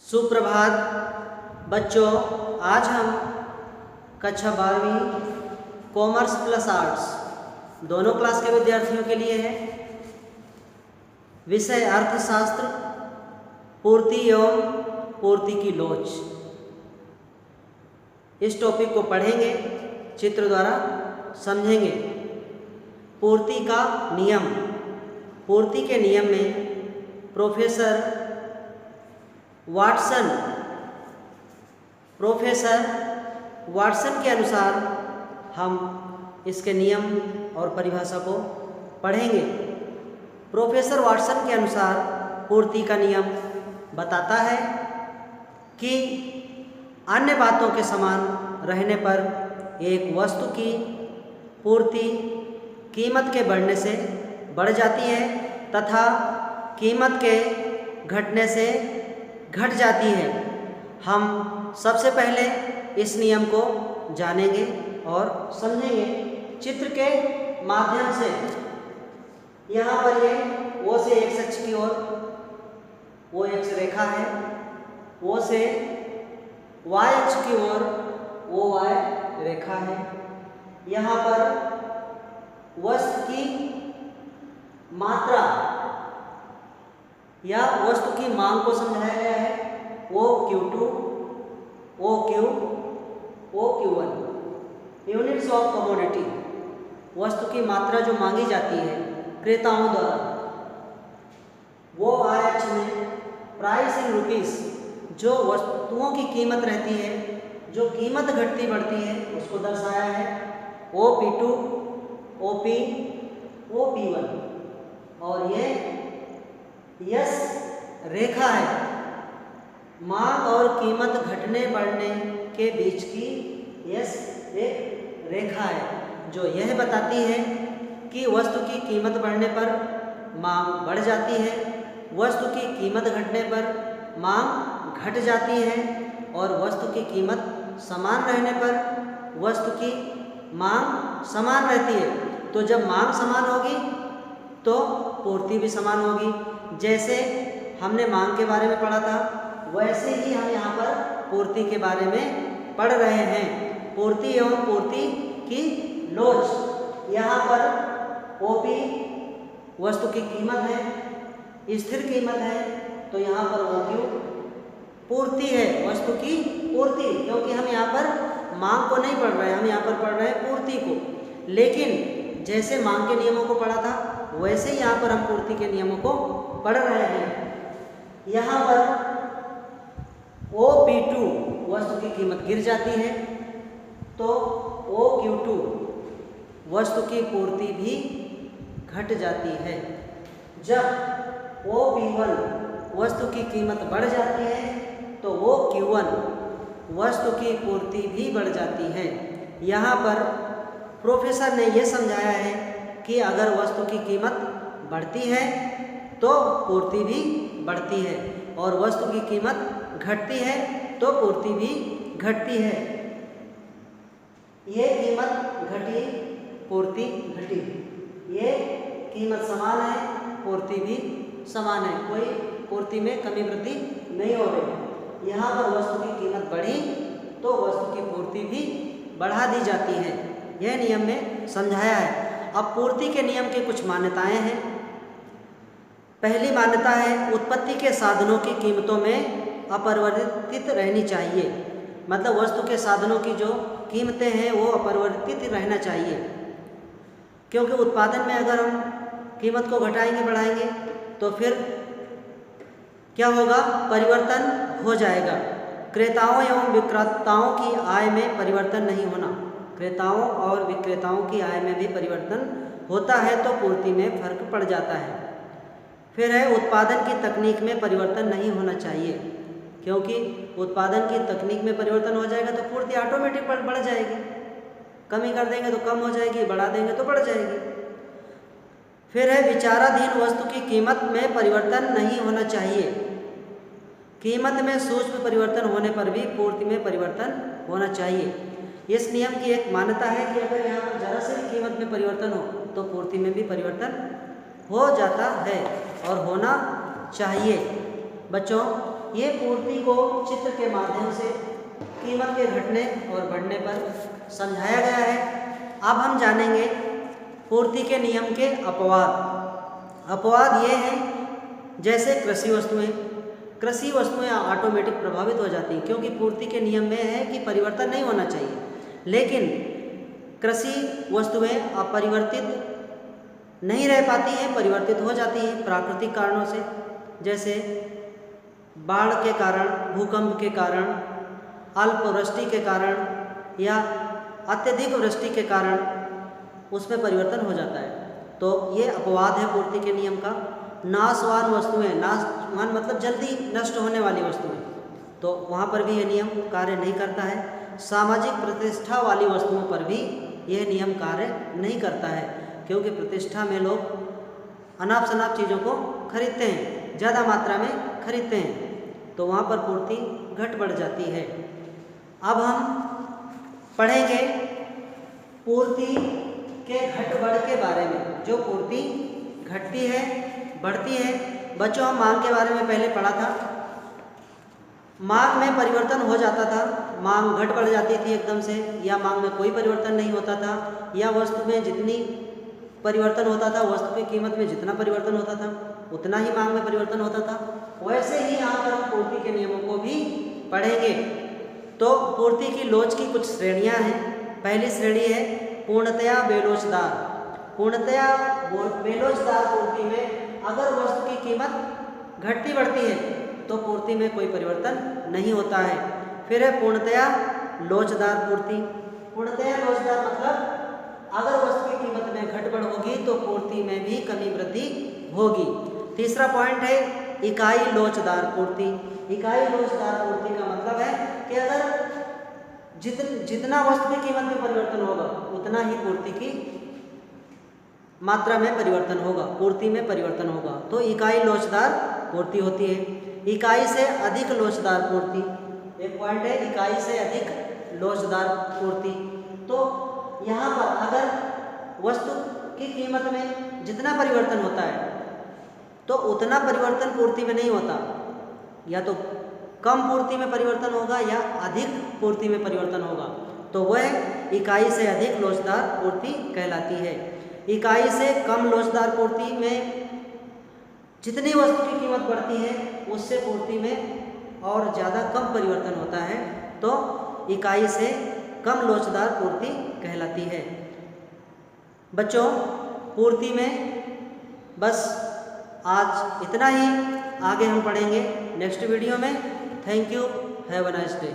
सुप्रभात बच्चों, आज हम कक्षा 12वीं कॉमर्स प्लस आर्ट्स दोनों क्लास के विद्यार्थियों के लिए है। विषय अर्थशास्त्र, पूर्ति एवं पूर्ति की लोच। इस टॉपिक को पढ़ेंगे, चित्र द्वारा समझेंगे। पूर्ति का नियम। पूर्ति के नियम में प्रोफेसर वाटसन के अनुसार हम इसके नियम और परिभाषा को पढ़ेंगे। प्रोफेसर वाटसन के अनुसार पूर्ति का नियम बताता है कि अन्य बातों के समान रहने पर एक वस्तु की पूर्ति कीमत के बढ़ने से बढ़ जाती है तथा कीमत के घटने से घट जाती है। हम सबसे पहले इस नियम को जानेंगे और समझेंगे चित्र के माध्यम से। यहाँ पर ये O से X अक्ष की ओर OX रेखा है, O से Y अक्ष की ओर OY रेखा है। यहाँ पर वस्तु की मात्रा या वस्तु की मांग को समझाया गया है। OQ2, OQ, OQ1 units of commodity. वस्तु की मात्रा जो मांगी जाती है क्रेताओं द्वारा, वो आयच में प्राइस इन रुपीस जो वस्तुओं की कीमत रहती है, जो कीमत घटती बढ़ती है, उसको दर्शाया है। OP2, OP, OP1 और ये यस रेखा है। मांग और कीमत घटने बढ़ने के बीच की यस एक रेखा है जो यह बताती है कि वस्तु की कीमत बढ़ने पर मांग बढ़ जाती है, वस्तु की कीमत घटने पर मांग घट जाती है और वस्तु की कीमत समान रहने पर वस्तु की मांग समान रहती है। तो जब मांग समान होगी तो पूर्ति भी समान होगी। जैसे हमने मांग के बारे में पढ़ा था, वैसे ही हम यहाँ पर पूर्ति के बारे में पढ़ रहे हैं। पूर्ति एवं पूर्ति की लोच। यहाँ पर OP वस्तु की कीमत है, स्थिर कीमत है, तो यहाँ पर OQ पूर्ति है, वस्तु की पूर्ति। क्योंकि हम यहाँ पर मांग को नहीं पढ़ रहे हैं, हम यहाँ पर पढ़ रहे हैं पूर्ति को। लेकिन जैसे मांग के नियमों को पढ़ा था, वैसे ही यहाँ पर हम पूर्ति के नियमों को पढ़ रहे हैं। यहाँ पर OP2 वस्तु की कीमत गिर जाती है तो OQ2 वस्तु की पूर्ति भी घट जाती है। जब OP1 वस्तु की कीमत बढ़ जाती है तो OQ1 वस्तु की पूर्ति भी बढ़ जाती है। यहाँ पर प्रोफेसर ने यह समझाया है कि अगर वस्तु की कीमत बढ़ती है तो पूर्ति भी बढ़ती है और वस्तु की कीमत घटती है तो पूर्ति भी घटती है। ये कीमत घटी, पूर्ति घटी। ये कीमत समान है, पूर्ति भी समान है, कोई पूर्ति में कमी वृद्धि नहीं हो रही। यहाँ पर वस्तु की कीमत बढ़ी तो वस्तु की पूर्ति भी बढ़ा दी जाती है। यह नियम में समझाया है। अब पूर्ति के नियम की कुछ मान्यताएं हैं। पहली मान्यता है उत्पत्ति के साधनों की कीमतों में अपरिवर्तित रहनी चाहिए। मतलब वस्तु के साधनों की जो कीमतें हैं वो अपरिवर्तित रहना चाहिए। क्योंकि उत्पादन में अगर हम कीमत को घटाएंगे बढ़ाएंगे तो फिर क्या होगा, परिवर्तन हो जाएगा। क्रेताओं एवं विक्रेताओं की आय में परिवर्तन नहीं होना। क्रेताओं और विक्रेताओं की आय में भी परिवर्तन होता है तो पूर्ति में फर्क पड़ जाता है। फिर है उत्पादन की तकनीक में परिवर्तन नहीं होना चाहिए, क्योंकि उत्पादन की तकनीक में परिवर्तन हो जाएगा तो पूर्ति ऑटोमेटिक बढ़ जाएगी। कमी कर देंगे तो कम हो जाएगी, बढ़ा देंगे तो बढ़ जाएगी। फिर है विचाराधीन वस्तु की कीमत में परिवर्तन नहीं होना चाहिए। कीमत में सूक्ष्म परिवर्तन होने पर भी पूर्ति में परिवर्तन होना चाहिए। इस नियम की एक मान्यता है कि अगर यहाँ पर जरा से भी कीमत में परिवर्तन हो तो पूर्ति में भी परिवर्तन हो जाता है और होना चाहिए। बच्चों, ये पूर्ति को चित्र के माध्यम से कीमत के घटने और बढ़ने पर समझाया गया है। अब हम जानेंगे पूर्ति के नियम के अपवाद। अपवाद ये हैं, जैसे कृषि वस्तुएं ऑटोमेटिक प्रभावित हो जाती हैं, क्योंकि पूर्ति के नियम में है कि परिवर्तन नहीं होना चाहिए, लेकिन कृषि वस्तुएं अपरिवर्तित नहीं रह पाती हैं, परिवर्तित हो जाती हैं प्राकृतिक कारणों से, जैसे बाढ़ के कारण, भूकंप के कारण, अल्पवृष्टि के कारण या अत्यधिक वृष्टि के कारण उसमें परिवर्तन हो जाता है। तो ये अपवाद है पूर्ति के नियम का। नाशवान वस्तुएं, नाशवान मतलब जल्दी नष्ट होने वाली वस्तुएं, तो वहाँ पर भी ये नियम कार्य नहीं करता है। सामाजिक प्रतिष्ठा वाली वस्तुओं पर भी यह नियम कार्य नहीं करता है, क्योंकि प्रतिष्ठा में लोग अनाप शनाप चीज़ों को खरीदते हैं, ज़्यादा मात्रा में खरीदते हैं, तो वहाँ पर पूर्ति घट बढ़ जाती है। अब हम पढ़ेंगे पूर्ति के घट बढ़ के बारे में। जो पूर्ति घटती है, बढ़ती है। बच्चों, हम मांग के बारे में पहले पढ़ा था। मांग में परिवर्तन हो जाता था, मांग घट बढ़ जाती थी एकदम से, या मांग में कोई परिवर्तन नहीं होता था, या वस्तु में जितनी परिवर्तन होता था, वस्तु की कीमत में जितना परिवर्तन होता था उतना ही मांग में परिवर्तन होता था। वैसे ही यहाँ पर हम पूर्ति के नियमों को भी पढ़ेंगे। तो पूर्ति की लोच की कुछ श्रेणियाँ हैं। पहली श्रेणी है पूर्णतया बेलोचदार। पूर्णतया बेलोचदार पूर्ति में अगर वस्तु की कीमत घटती बढ़ती है तो पूर्ति में कोई परिवर्तन नहीं होता है। फिर है पूर्णतया लोचदार पूर्ति। पूर्णतया लोचदार मतलब अगर वस्तु की कीमत में घट बढ़ होगी तो पूर्ति में भी कमी वृद्धि होगी। तीसरा पॉइंट है इकाई लोचदार पूर्ति। इकाई लोचदार पूर्ति का मतलब है कि अगर जितना वस्तु की कीमत में परिवर्तन होगा उतना ही पूर्ति की मात्रा में परिवर्तन होगा, पूर्ति में परिवर्तन होगा, तो इकाई लोचदार पूर्ति होती है। इकाई से अधिक लोचदार पूर्ति, एक पॉइंट है इकाई से अधिक लोचदार पूर्ति। तो यहाँ पर अगर वस्तु की कीमत में जितना परिवर्तन होता है तो उतना परिवर्तन पूर्ति में नहीं होता, या तो कम पूर्ति में परिवर्तन होगा या अधिक पूर्ति में परिवर्तन होगा, तो वह इकाई से अधिक लोचदार पूर्ति कहलाती है। इकाई से कम लोचदार पूर्ति में जितनी वस्तु की कीमत बढ़ती है उससे पूर्ति में और ज़्यादा कम परिवर्तन होता है, तो इकाई से कम लोचदार पूर्ति कहलाती है। बच्चों, पूर्ति में बस आज इतना ही, आगे हम पढ़ेंगे नेक्स्ट वीडियो में। Thank you, have a nice day.